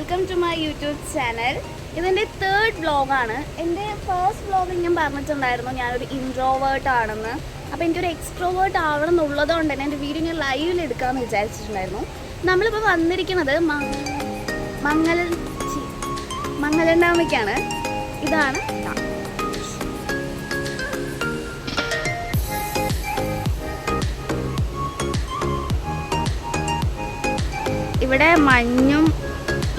Welcome to my YouTube channel. ഇതെൻ്റെ third വ്ളോഗാണ്. എൻ്റെ ഫസ്റ്റ് വ്ളോഗ് ഞാൻ പറഞ്ഞിട്ടുണ്ടായിരുന്നു ഞാനൊരു ഇൻട്രോവേർട്ട് ആണെന്ന്. അപ്പോൾ എനിക്കൊരു എക്സ്ട്രോവേർട്ട് ആവണം എന്നുള്ളത് കൊണ്ട് തന്നെ എൻ്റെ വീഡിയോ ഞാൻ ലൈവിൽ എടുക്കാമെന്ന് വിചാരിച്ചിട്ടുണ്ടായിരുന്നു. നമ്മളിപ്പോൾ വന്നിരിക്കുന്നത് മംഗലണ്ടാമയ്ക്കാണ്. ഇതാണ് ഇവിടെ മഞ്ഞും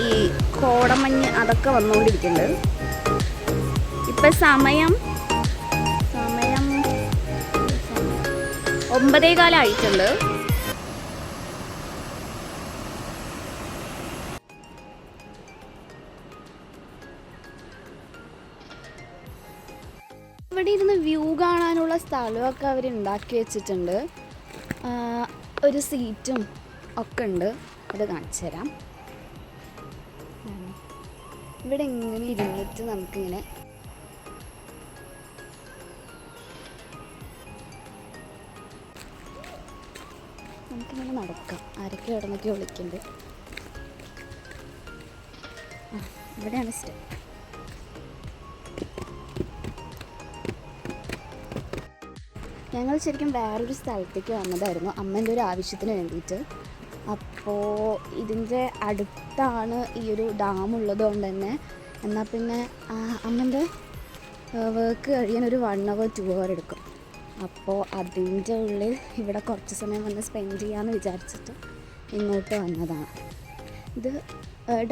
ഈ കോടമഞ്ഞ് അതൊക്കെ വന്നുകൊണ്ടിരിക്കുന്നുണ്ട്. ഇപ്പം സമയം 9:15 ആയിട്ടുണ്ട്. ഇവിടെ ഇരുന്ന് വ്യൂ കാണാനുള്ള സ്ഥലമൊക്കെ അവർ ഉണ്ടാക്കി വെച്ചിട്ടുണ്ട്. ഒരു സീറ്റും ഒക്കെ ഉണ്ട്. അത് കാണിച്ചു തരാം. ഇവിടെ ഇങ്ങനെ ഇരുന്നിട്ട് നമുക്കിങ്ങനെ നടക്കാം. ആരൊക്കെ കിടന്നൊക്കെ വിളിക്കുന്നുണ്ട്. ഇവിടെയാണ് സ്റ്റെപ്പ്. ഞങ്ങൾ ശരിക്കും വേറൊരു സ്ഥലത്തേക്ക് വന്നതായിരുന്നു അമ്മേൻ്റെ ഒരു ആവശ്യത്തിന് വേണ്ടിയിട്ട്. അപ്പോൾ ഇതിൻ്റെ അടുത്താണ് ഈ ഒരു ഡാം ഉള്ളത് കൊണ്ട് തന്നെ എന്നാൽ പിന്നെ അമ്മേൻ്റെ വർക്ക് കഴിയാൻ ഒരു 1 hour 2 hour എടുക്കും. അപ്പോൾ അതിൻ്റെ ഉള്ളിൽ ഇവിടെ കുറച്ച് സമയം വന്ന് സ്പെൻഡ് ചെയ്യാമെന്ന് വിചാരിച്ചിട്ട് ഇങ്ങോട്ട് വന്നതാണ്. ഇത്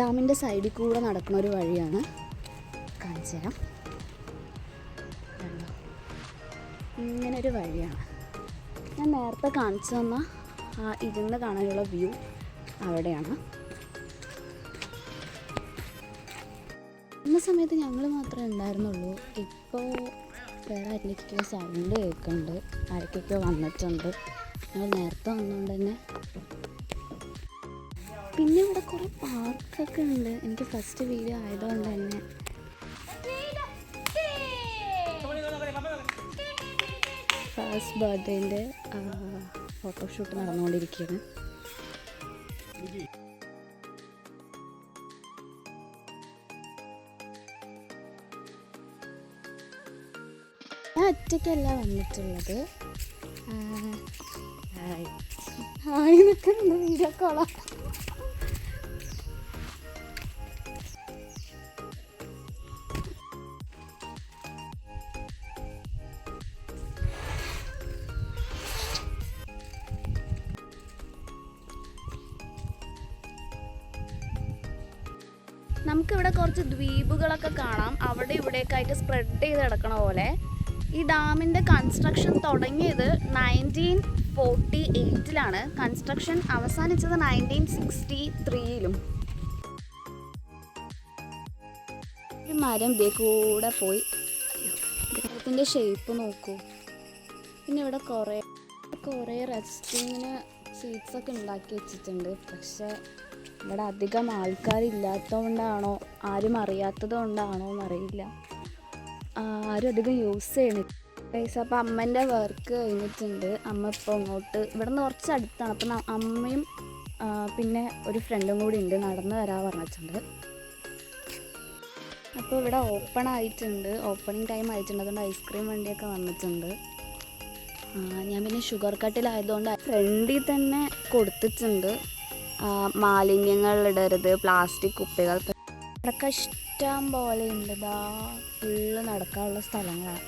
ഡാമിൻ്റെ സൈഡിൽ കൂടെ നടക്കുന്ന ഒരു വഴിയാണ്. കാണിച്ചു തരാം. ഇങ്ങനൊരു വഴിയാണ്. ഞാൻ നേരത്തെ കാണിച്ചു തന്ന ഇരുന്ന് കാണാനുള്ള വ്യൂ അവിടെയാണ്. ഇന്ന സമയത്ത് ഞങ്ങൾ മാത്രമേ ഉണ്ടായിരുന്നുള്ളൂ. ഇപ്പോൾ വേറെ ആരെയൊക്കെയോ സൗണ്ട് കേൾക്കുന്നുണ്ട്. ആരൊക്കെയൊക്കെയോ വന്നിട്ടുണ്ട്. ഞങ്ങൾ നേരത്തെ വന്നുകൊണ്ട് തന്നെ. പിന്നെ ഇവിടെ കുറേ പാർക്കൊക്കെ ഉണ്ട്. എനിക്ക് ഫസ്റ്റ് വീഡിയോ ആയതുകൊണ്ട് തന്നെ ഫസ്റ്റ് ബർത്ത്ഡേൻ്റെ ഫോട്ടോഷൂട്ട് നടന്നുകൊണ്ടിരിക്കുകയാണ്. ഞാൻ ഒറ്റയ്ക്കല്ല വന്നിട്ടുള്ളത്. ഹായ് നിൽക്കുന്നുണ്ട്. വീഡിയോ കോളാ. നമുക്കിവിടെ കുറച്ച് ദ്വീപുകളൊക്കെ കാണാം. അവിടെ ഇവിടെയൊക്കെ ആയിട്ട് സ്പ്രെഡ് ചെയ്ത് കിടക്കണ പോലെ. ഈ ഡാമിൻ്റെ കൺസ്ട്രക്ഷൻ തുടങ്ങിയത് 1948-ലാണ്. കൺസ്ട്രക്ഷൻ അവസാനിച്ചത് 1963-ലും. ഈ മരം ദേ കൂടെ പോയി. ഇതിൻ്റെ ഷേപ്പ് നോക്കൂ. പിന്നെ ഇവിടെ കുറേ റെസ്റ്റിങ്ങിന് സീറ്റ്സൊക്കെ ഉണ്ടാക്കി വെച്ചിട്ടുണ്ട്. പക്ഷേ ഇവിടെ അധികം ആൾക്കാരില്ലാത്തതുകൊണ്ടാണോ ആരും അറിയാത്തത് കൊണ്ടാണോ എന്നറിയില്ല. ആരും അധികം യൂസ് ചെയ്യണില്ല. അപ്പോൾ അമ്മേൻ്റെ വർക്ക് കഴിഞ്ഞിട്ടുണ്ട്. അമ്മ ഇപ്പോൾ ഇങ്ങോട്ട് ഇവിടെ നിന്ന് കുറച്ച് അടുത്താണ്. അപ്പം അമ്മയും പിന്നെ ഒരു ഫ്രണ്ടും കൂടി ഉണ്ട്. നടന്ന് വരാൻ പറഞ്ഞിട്ടുണ്ട്. അപ്പോൾ ഇവിടെ ഓപ്പൺ ആയിട്ടുണ്ട്. ഓപ്പണിംഗ് ടൈം ആയിട്ടുണ്ട്. അതുകൊണ്ട് ഐസ്ക്രീം വണ്ടിയൊക്കെ വന്നിട്ടുണ്ട്. ഞാൻ പിന്നെ ഷുഗർ കട്ടിലായതുകൊണ്ട് ഫ്രണ്ടിൽ തന്നെ കൊടുത്തിട്ടുണ്ട് മാലിന്യങ്ങൾ ഇടരുത്, പ്ലാസ്റ്റിക് കുപ്പികൾ. ഇവിടെയൊക്കെ ഇഷ്ടം പോലെ ഉണ്ട്. ഇതാ ഫുള്ള് നടക്കാനുള്ള സ്ഥലങ്ങളാണ്.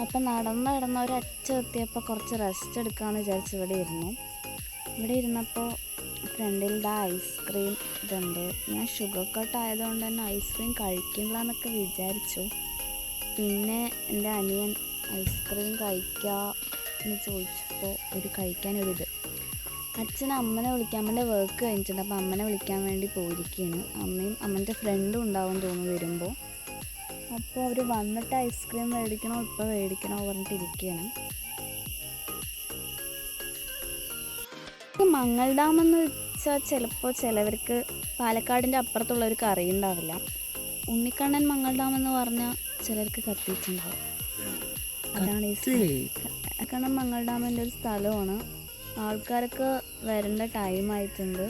അപ്പം നടന്ന് ഒരറ്റം എത്തിയപ്പോൾ കുറച്ച് റെസ്റ്റ് എടുക്കാമെന്ന് വിചാരിച്ച് ഇവിടെ ഇരുന്നപ്പോൾ ഫ്രണ്ടിൽ ഇതാ ഐസ്ക്രീം ഇതുണ്ട്. ഞാൻ ഷുഗർ കട്ട് ആയതുകൊണ്ട് തന്നെ ഐസ്ക്രീം കഴിക്കില്ല എന്നൊക്കെ വിചാരിച്ചു. പിന്നെ എൻ്റെ അനിയൻ ഐസ്ക്രീം കഴിക്കാമെന്ന് ചോദിച്ചപ്പോൾ കഴിക്കാനൊരിത്. അച്ഛൻ അമ്മനെ വിളിക്കാൻ വേണ്ടി വർക്ക് കഴിഞ്ഞിട്ടുണ്ട്. അപ്പോൾ അമ്മനെ വിളിക്കാൻ വേണ്ടി പോയിരിക്കുകയാണ്. അമ്മയും അമ്മൻ്റെ ഫ്രണ്ടും ഉണ്ടാവും തോന്നുന്നു വരുമ്പോൾ. അപ്പോൾ അവർ വന്നിട്ട് ഐസ്ക്രീം മേടിക്കണോ ഇപ്പോൾ മേടിക്കണോ പറഞ്ഞിട്ടിരിക്കുകയാണ്. മംഗൾ ഡാം എന്ന് വെച്ചാൽ ചിലപ്പോൾ ചിലവർക്ക് പാലക്കാടിൻ്റെ അപ്പുറത്തുള്ളവർക്ക് അറിയുന്നുണ്ടാവില്ല. ഉണ്ണിക്കണ്ണൻ മംഗൾ ഡാം എന്ന് പറഞ്ഞാൽ ചിലർക്ക് കത്തിയിട്ടുണ്ടാവും. അതാണ് ഈ കാരണം മംഗൾ ഡാമിൻ്റെ ഒരു സ്ഥലമാണ്. ആൾക്കാരൊക്കെ വരേണ്ട ടൈമായിട്ടുണ്ട്.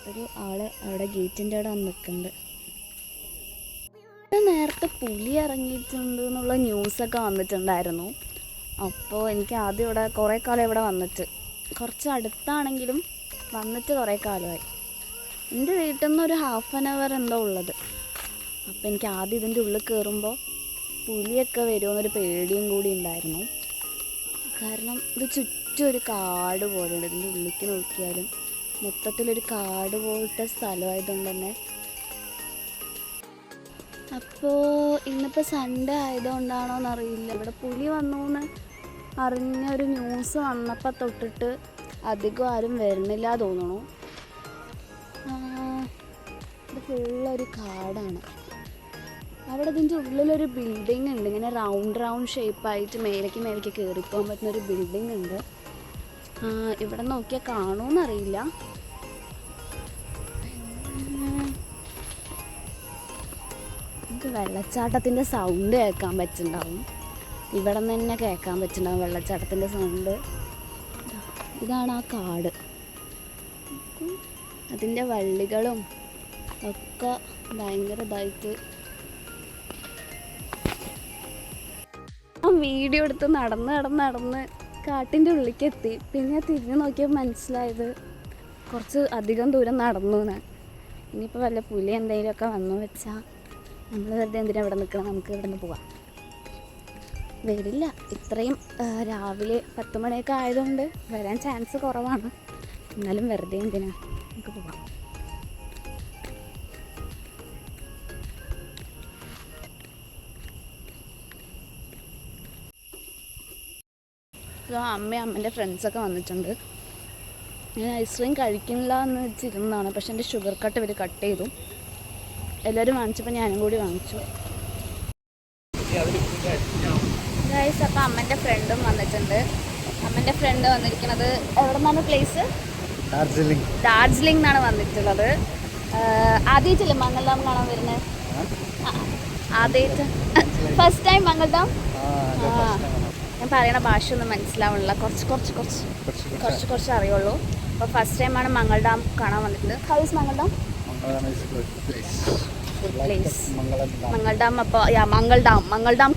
ഒരു ആള് അവിടെ ഗേറ്റിൻ്റെ അവിടെ നിൽക്കുന്നുണ്ട്. നേരത്തെ പുലി ഇറങ്ങിയിട്ടുണ്ട് എന്നുള്ള ന്യൂസൊക്കെ വന്നിട്ടുണ്ടായിരുന്നു. അപ്പോൾ എനിക്ക് ആദ്യം ഇവിടെ കുറേ കാലം ഇവിടെ വന്നിട്ട്, കുറച്ച് അടുത്താണെങ്കിലും വന്നിട്ട് കുറേ കാലമായി. എൻ്റെ വീട്ടിൽ നിന്ന് ഒരു 1/2 hour എന്തോ ഉള്ളത്. അപ്പോൾ എനിക്ക് ആദ്യം ഇതിൻ്റെ ഉള്ളിൽ കയറുമ്പോൾ പുലിയൊക്കെ വരുമെന്നൊരു പേടിയും കൂടി ഉണ്ടായിരുന്നു. കാരണം ഇത് ചുറ്റും ഒരു കാട് പോലെയുണ്ട്. ഇതിൻ്റെ ഉള്ളിലേക്ക് നോക്കിയാലും മൊത്തത്തിലൊരു കാട് പോലത്തെ സ്ഥലമായതുകൊണ്ട് തന്നെ. അപ്പോൾ ഇന്നിപ്പോൾ സൺഡേ ആയതുകൊണ്ടാണോ എന്നറിയില്ല, ഇവിടെ പുലി വന്നു എന്ന് അറിഞ്ഞൊരു ന്യൂസ് വന്നപ്പോൾ തൊട്ടിട്ട് അധികം ആരും വരുന്നില്ല തോന്നുന്നു. ഇത് ഫുള്ളൊരു കാടാണ്. അവിടെ ഇതിൻ്റെ ഉള്ളിലൊരു ബിൽഡിംഗ് ഉണ്ട്, ഇങ്ങനെ റൗണ്ട് ഷേപ്പായിട്ട് മേലേക്ക് കയറിപ്പോകാൻ പറ്റുന്നൊരു ബിൽഡിംഗ് ഉണ്ട്. ഇവിടെ നോക്കിയാൽ കാണുമെന്നറിയില്ല. നമുക്ക് വെള്ളച്ചാട്ടത്തിൻ്റെ സൗണ്ട് കേൾക്കാൻ പറ്റുന്നുണ്ടാവും, ഇവിടെ നിന്ന് തന്നെ കേൾക്കാൻ പറ്റുന്നുണ്ടാവും വെള്ളച്ചാട്ടത്തിൻ്റെ സൗണ്ട്. ഇതാണ് ആ കാട്. അതിൻ്റെ വള്ളികളും ഒക്കെ ഭയങ്കര ഇതായിട്ട്. വീഡിയോ എടുത്ത് നടന്ന് കാട്ടിൻ്റെ ഉള്ളിലേക്ക് എത്തി. പിന്നെ തിരിഞ്ഞ് നോക്കിയപ്പോൾ മനസ്സിലായത് കുറച്ച് അധികം ദൂരം നടന്നു എന്ന്. ഇനിയിപ്പോൾ വല്ല പുലി എന്തെങ്കിലുമൊക്കെ വന്നു വെച്ചാൽ നമ്മൾ വെറുതെ എന്തിനാ ഇവിടെ നിൽക്കണം, നമുക്ക് ഇവിടെ നിന്ന് പോവാം. വരില്ല, ഇത്രയും രാവിലെ 10 മണിയൊക്കെ ആയതുകൊണ്ട് വരാൻ ചാൻസ് കുറവാണ്. എന്നാലും വെറുതെ എന്തിനാ, നമുക്ക് പോവാം. അമ്മയും അമ്മേൻ്റെ ഫ്രണ്ട്സൊക്കെ വന്നിട്ടുണ്ട്. ഞാൻ ഐസ്ക്രീം കഴിക്കില്ല എന്ന് വെച്ചിരുന്നതാണ്, പക്ഷെ എൻ്റെ ഷുഗർ കട്ട് ഇവർ കട്ട് ചെയ്തു. എല്ലാവരും വാങ്ങിച്ചപ്പോൾ ഞാനും കൂടി വാങ്ങിച്ചു. ഗൈസ്, അപ്പോൾ അമ്മേൻ്റെ ഫ്രണ്ടും വന്നിട്ടുണ്ട്. അമ്മേൻ്റെ ഫ്രണ്ട് വന്നിരിക്കുന്നത് എവിടെ നിന്നാണ് പ്ലേസ്? ഡാർജിലിംഗ് എന്നാണ് വന്നിട്ടുള്ളത്. ആദ്യമായിട്ടല്ലേ മംഗൾഡാം കാണാൻ വരുന്നത്? ആദ്യമായിട്ട് ഫസ്റ്റ് ടൈം മംഗൾഡാം? ഞാൻ പറയുന്ന ഭാഷ ഒന്നും മനസ്സിലാവുന്നില്ല, കുറച്ച് അറിയുള്ളൂ. അപ്പോൾ ഫസ്റ്റ് ടൈമാണ് മംഗൾഡാം കാണാൻ വന്നിട്ടുണ്ട്. How is Mangaldam? Place Mangaldam. അപ്പോൾ മംഗൾഡാം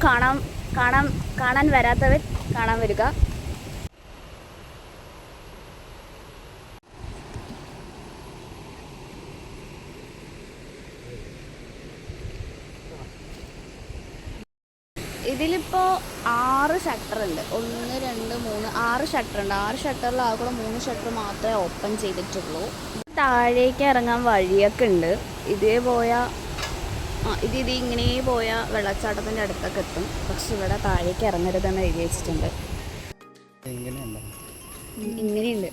കാണാൻ വരാത്തവർ കാണാൻ വരിക. ഇതിലിപ്പോൾ 6 ഷട്ടറുണ്ട്. 1 2 3 6 ഷട്ടറുണ്ട്. 6 ഷട്ടറിൽ ആകെ 3 ഷട്ടർ മാത്രമേ ഓപ്പൺ ചെയ്തിട്ടുള്ളൂ. താഴേക്ക് ഇറങ്ങാൻ വഴിയൊക്കെ ഉണ്ട്. ഇതേ പോയാൽ ഇങ്ങനെ പോയാൽ വെള്ളച്ചാട്ടത്തിൻ്റെ അടുത്തൊക്കെ എത്തും. പക്ഷെ ഇവിടെ താഴേക്ക് ഇറങ്ങരുതെന്ന് എഴുതി വെച്ചിട്ടുണ്ട്. ഇങ്ങനെയുണ്ട്.